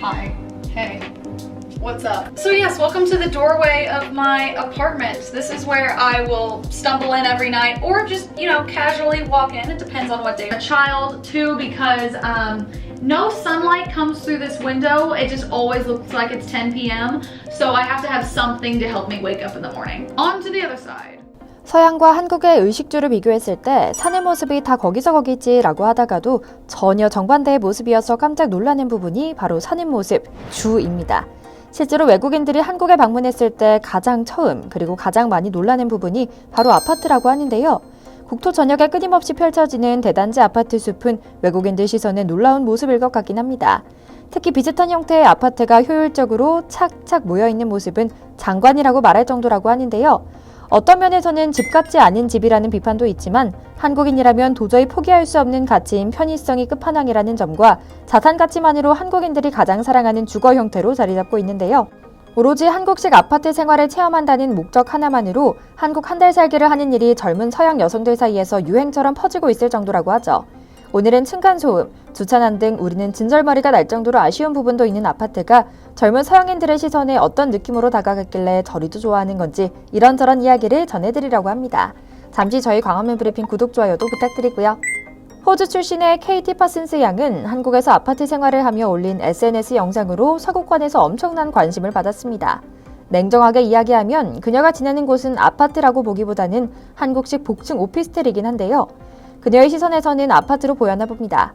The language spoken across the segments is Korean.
Hi. Hey. What's up? So yes, welcome to the doorway of my apartment. This is where I will stumble in every night or just, casually walk in. It depends on what day. A child too, because no sunlight comes through this window. It just always looks like it's 10 p.m. So I have to have something to help me wake up in the morning. On to the other side. 서양과 한국의 의식주를 비교했을 때 산의 모습이 다 거기서 거기지라고 하다가도 전혀 정반대의 모습이어서 깜짝 놀라는 부분이 바로 산의 모습, 주입니다. 실제로 외국인들이 한국에 방문했을 때 가장 처음 그리고 가장 많이 놀라는 부분이 바로 아파트라고 하는데요. 국토 전역에 끊임없이 펼쳐지는 대단지 아파트 숲은 외국인들 시선에 놀라운 모습일 것 같긴 합니다. 특히 비슷한 형태의 아파트가 효율적으로 착착 모여있는 모습은 장관이라고 말할 정도라고 하는데요. 어떤 면에서는 집 같지 않은 집이라는 비판도 있지만 한국인이라면 도저히 포기할 수 없는 가치인 편의성이 끝판왕이라는 점과 자산 가치만으로 한국인들이 가장 사랑하는 주거 형태로 자리 잡고 있는데요. 오로지 한국식 아파트 생활을 체험한다는 목적 하나만으로 한국 한 달 살기를 하는 일이 젊은 서양 여성들 사이에서 유행처럼 퍼지고 있을 정도라고 하죠. 오늘은 층간소음, 주차난 등 우리는 진절머리가 날 정도로 아쉬운 부분도 있는 아파트가 젊은 서양인들의 시선에 어떤 느낌으로 다가갔길래 저리도 좋아하는 건지 이런저런 이야기를 전해드리려고 합니다. 잠시 저희 광화문 브리핑 구독, 좋아요도 부탁드리고요. 호주 출신의 케이티 파슨스 양은 한국에서 아파트 생활을 하며 올린 SNS 영상으로 서구권에서 엄청난 관심을 받았습니다. 냉정하게 이야기하면 그녀가 지내는 곳은 아파트라고 보기보다는 한국식 복층 오피스텔이긴 한데요. 그녀의 시선에서는 아파트로 보였나 봅니다.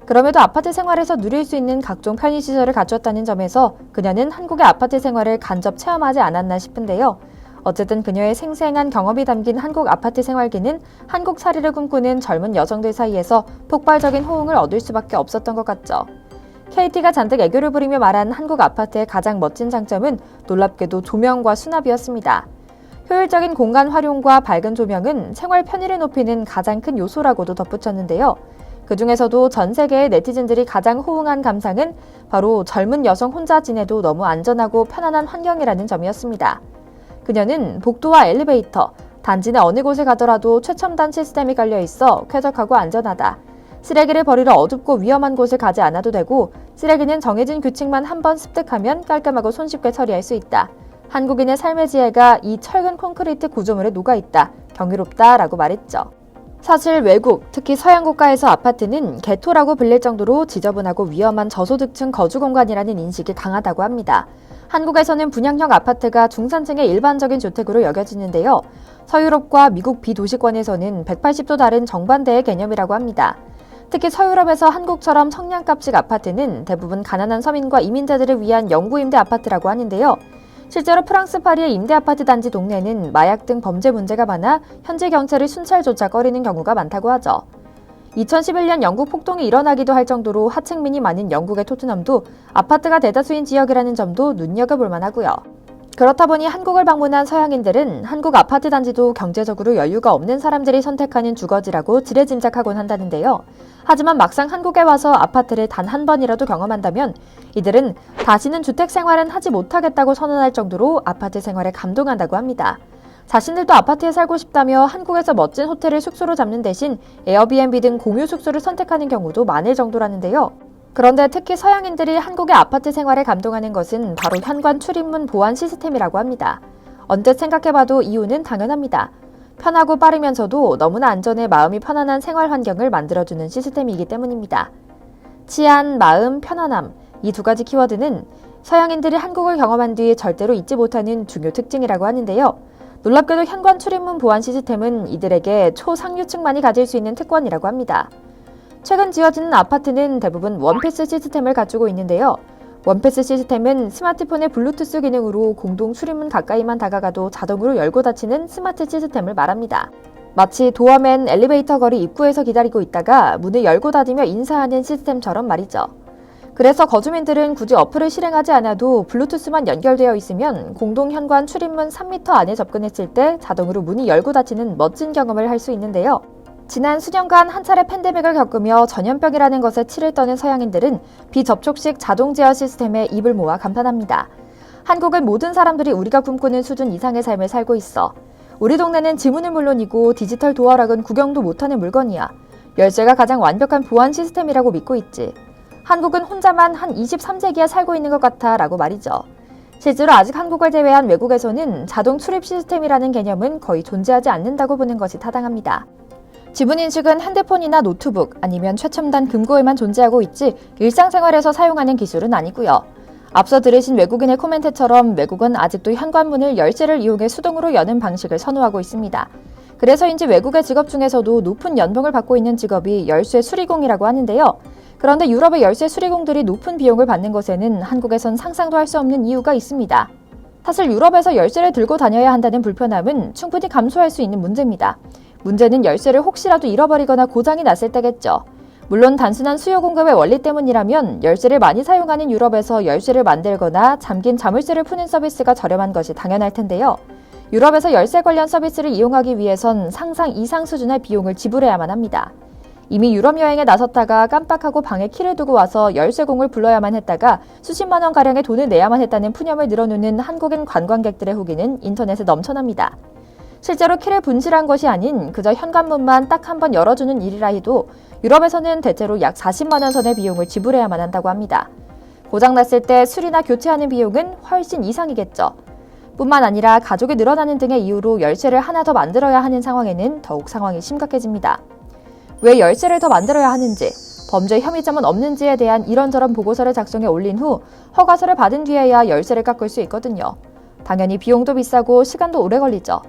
그럼에도 아파트 생활에서 누릴 수 있는 각종 편의시설을 갖췄다는 점에서 그녀는 한국의 아파트 생활을 간접 체험하지 않았나 싶은데요. 어쨌든 그녀의 생생한 경험이 담긴 한국 아파트 생활기는 한국살이를 꿈꾸는 젊은 여성들 사이에서 폭발적인 호응을 얻을 수밖에 없었던 것 같죠. KT가 잔뜩 애교를 부리며 말한 한국 아파트의 가장 멋진 장점은 놀랍게도 조명과 수납이었습니다. 효율적인 공간 활용과 밝은 조명은 생활 편의를 높이는 가장 큰 요소라고도 덧붙였는데요. 그 중에서도 전 세계의 네티즌들이 가장 호응한 감상은 바로 젊은 여성 혼자 지내도 너무 안전하고 편안한 환경이라는 점이었습니다. 그녀는 복도와 엘리베이터, 단지 내 어느 곳에 가더라도 최첨단 시스템이 깔려 있어 쾌적하고 안전하다. 쓰레기를 버리러 어둡고 위험한 곳을 가지 않아도 되고 쓰레기는 정해진 규칙만 한번 습득하면 깔끔하고 손쉽게 처리할 수 있다. 한국인의 삶의 지혜가 이 철근 콘크리트 구조물에 녹아있다. 경이롭다라고 말했죠. 사실 외국, 특히 서양 국가에서 아파트는 개토라고 불릴 정도로 지저분하고 위험한 저소득층 거주 공간이라는 인식이 강하다고 합니다. 한국에서는 분양형 아파트가 중산층의 일반적인 주택으로 여겨지는데요. 서유럽과 미국 비도시권에서는 180도 다른 정반대의 개념이라고 합니다. 특히 서유럽에서 한국처럼 청량값식 아파트는 대부분 가난한 서민과 이민자들을 위한 영구임대 아파트라고 하는데요. 실제로 프랑스 파리의 임대아파트 단지 동네는 마약 등 범죄 문제가 많아 현지 경찰이 순찰조차 꺼리는 경우가 많다고 하죠. 2011년 영국 폭동이 일어나기도 할 정도로 하층민이 많은 영국의 토트넘도 아파트가 대다수인 지역이라는 점도 눈여겨볼 만하고요. 그렇다 보니 한국을 방문한 서양인들은 한국 아파트 단지도 경제적으로 여유가 없는 사람들이 선택하는 주거지라고 지레짐작하곤 한다는데요. 하지만 막상 한국에 와서 아파트를 단 한 번이라도 경험한다면 이들은 다시는 주택 생활은 하지 못하겠다고 선언할 정도로 아파트 생활에 감동한다고 합니다. 자신들도 아파트에 살고 싶다며 한국에서 멋진 호텔을 숙소로 잡는 대신 에어비앤비 등 공유 숙소를 선택하는 경우도 많을 정도라는데요. 그런데 특히 서양인들이 한국의 아파트 생활에 감동하는 것은 바로 현관 출입문 보안 시스템이라고 합니다. 언뜻 생각해봐도 이유는 당연합니다. 편하고 빠르면서도 너무나 안전해 마음이 편안한 생활 환경을 만들어주는 시스템이기 때문입니다. 치안, 마음, 편안함, 이 두 가지 키워드는 서양인들이 한국을 경험한 뒤 절대로 잊지 못하는 중요 특징이라고 하는데요. 놀랍게도 현관 출입문 보안 시스템은 이들에게 초상류층만이 가질 수 있는 특권이라고 합니다. 최근 지어지는 아파트는 대부분 원패스 시스템을 갖추고 있는데요. 원패스 시스템은 스마트폰의 블루투스 기능으로 공동 출입문 가까이만 다가가도 자동으로 열고 닫히는 스마트 시스템을 말합니다. 마치 도어맨 엘리베이터 거리 입구에서 기다리고 있다가 문을 열고 닫으며 인사하는 시스템처럼 말이죠. 그래서 거주민들은 굳이 어플을 실행하지 않아도 블루투스만 연결되어 있으면 공동 현관 출입문 3m 안에 접근했을 때 자동으로 문이 열고 닫히는 멋진 경험을 할 수 있는데요. 지난 수년간 한 차례 팬데믹을 겪으며 전염병이라는 것에 치를 떠는 서양인들은 비접촉식 자동 제어 시스템에 입을 모아 감탄합니다. 한국은 모든 사람들이 우리가 꿈꾸는 수준 이상의 삶을 살고 있어. 우리 동네는 지문은 물론이고 디지털 도어락은 구경도 못하는 물건이야. 열쇠가 가장 완벽한 보안 시스템이라고 믿고 있지. 한국은 혼자만 한 23세기에 살고 있는 것 같아 라고 말이죠. 실제로 아직 한국을 제외한 외국에서는 자동 출입 시스템이라는 개념은 거의 존재하지 않는다고 보는 것이 타당합니다. 지문인식은 핸드폰이나 노트북 아니면 최첨단 금고에만 존재하고 있지 일상생활에서 사용하는 기술은 아니고요. 앞서 들으신 외국인의 코멘트처럼 외국은 아직도 현관문을 열쇠를 이용해 수동으로 여는 방식을 선호하고 있습니다. 그래서인지 외국의 직업 중에서도 높은 연봉을 받고 있는 직업이 열쇠 수리공이라고 하는데요. 그런데 유럽의 열쇠 수리공들이 높은 비용을 받는 것에는 한국에선 상상도 할 수 없는 이유가 있습니다. 사실 유럽에서 열쇠를 들고 다녀야 한다는 불편함은 충분히 감수할 수 있는 문제입니다. 문제는 열쇠를 혹시라도 잃어버리거나 고장이 났을 때겠죠. 물론 단순한 수요 공급의 원리 때문이라면 열쇠를 많이 사용하는 유럽에서 열쇠를 만들거나 잠긴 자물쇠를 푸는 서비스가 저렴한 것이 당연할 텐데요. 유럽에서 열쇠 관련 서비스를 이용하기 위해선 상상 이상 수준의 비용을 지불해야만 합니다. 이미 유럽 여행에 나섰다가 깜빡하고 방에 키를 두고 와서 열쇠공을 불러야만 했다가 수십만 원 가량의 돈을 내야만 했다는 푸념을 늘어놓는 한국인 관광객들의 후기는 인터넷에 넘쳐납니다. 실제로 키를 분실한 것이 아닌 그저 현관문만 딱 한 번 열어주는 일이라 해도 유럽에서는 대체로 약 40만 원 선의 비용을 지불해야만 한다고 합니다. 고장났을 때 수리나 교체하는 비용은 훨씬 이상이겠죠. 뿐만 아니라 가족이 늘어나는 등의 이유로 열쇠를 하나 더 만들어야 하는 상황에는 더욱 상황이 심각해집니다. 왜 열쇠를 더 만들어야 하는지, 범죄 혐의점은 없는지에 대한 이런저런 보고서를 작성해 올린 후 허가서를 받은 뒤에야 열쇠를 깎을 수 있거든요. 당연히 비용도 비싸고 시간도 오래 걸리죠.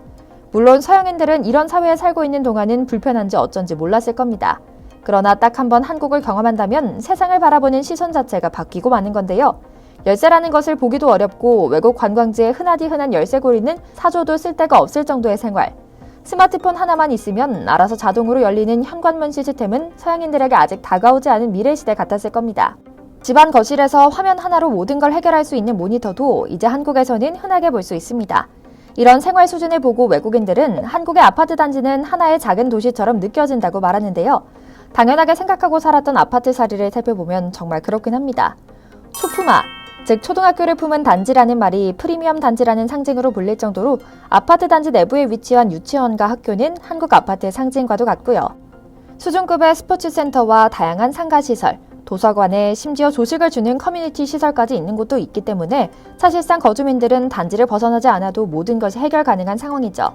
물론 서양인들은 이런 사회에 살고 있는 동안은 불편한지 어쩐지 몰랐을 겁니다. 그러나 딱 한 번 한국을 경험한다면 세상을 바라보는 시선 자체가 바뀌고 마는 건데요. 열쇠라는 것을 보기도 어렵고 외국 관광지에 흔하디 흔한 열쇠고리는 사줘도 쓸 데가 없을 정도의 생활. 스마트폰 하나만 있으면 알아서 자동으로 열리는 현관문 시스템은 서양인들에게 아직 다가오지 않은 미래 시대 같았을 겁니다. 집안 거실에서 화면 하나로 모든 걸 해결할 수 있는 모니터도 이제 한국에서는 흔하게 볼 수 있습니다. 이런 생활 수준을 보고 외국인들은 한국의 아파트 단지는 하나의 작은 도시처럼 느껴진다고 말하는데요. 당연하게 생각하고 살았던 아파트 사리를 살펴보면 정말 그렇긴 합니다. 초품화, 즉 초등학교를 품은 단지라는 말이 프리미엄 단지라는 상징으로 불릴 정도로 아파트 단지 내부에 위치한 유치원과 학교는 한국 아파트의 상징과도 같고요. 수준급의 스포츠센터와 다양한 상가시설, 도서관에 심지어 조식을 주는 커뮤니티 시설까지 있는 곳도 있기 때문에 사실상 거주민들은 단지를 벗어나지 않아도 모든 것이 해결 가능한 상황이죠.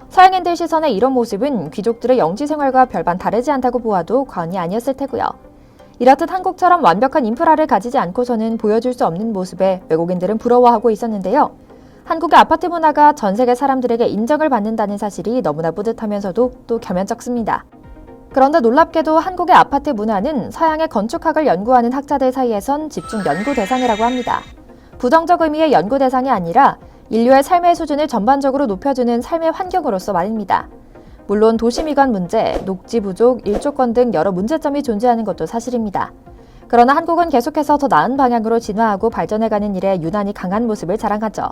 서양인들 시선의 이런 모습은 귀족들의 영지 생활과 별반 다르지 않다고 보아도 과언이 아니었을 테고요. 이렇듯 한국처럼 완벽한 인프라를 가지지 않고서는 보여줄 수 없는 모습에 외국인들은 부러워하고 있었는데요. 한국의 아파트 문화가 전 세계 사람들에게 인정을 받는다는 사실이 너무나 뿌듯하면서도 또 겸연쩍습니다. 그런데 놀랍게도 한국의 아파트 문화는 서양의 건축학을 연구하는 학자들 사이에선 집중 연구 대상이라고 합니다. 부정적 의미의 연구 대상이 아니라 인류의 삶의 수준을 전반적으로 높여주는 삶의 환경으로서 말입니다. 물론 도시미관 문제, 녹지 부족, 일조권 등 여러 문제점이 존재하는 것도 사실입니다. 그러나 한국은 계속해서 더 나은 방향으로 진화하고 발전해가는 일에 유난히 강한 모습을 자랑하죠.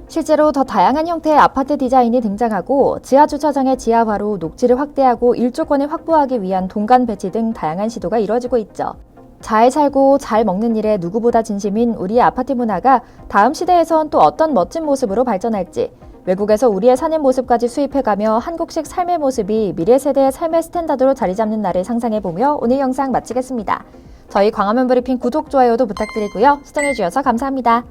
실제로 더 다양한 형태의 아파트 디자인이 등장하고 지하주차장의 지하화로 녹지를 확대하고 일조권을 확보하기 위한 동간 배치 등 다양한 시도가 이루어지고 있죠. 잘 살고 잘 먹는 일에 누구보다 진심인 우리의 아파트 문화가 다음 시대에선 또 어떤 멋진 모습으로 발전할지, 외국에서 우리의 사는 모습까지 수입해가며 한국식 삶의 모습이 미래 세대의 삶의 스탠다드로 자리 잡는 날을 상상해보며 오늘 영상 마치겠습니다. 저희 광화문 브리핑 구독, 좋아요도 부탁드리고요. 시청해주셔서 감사합니다.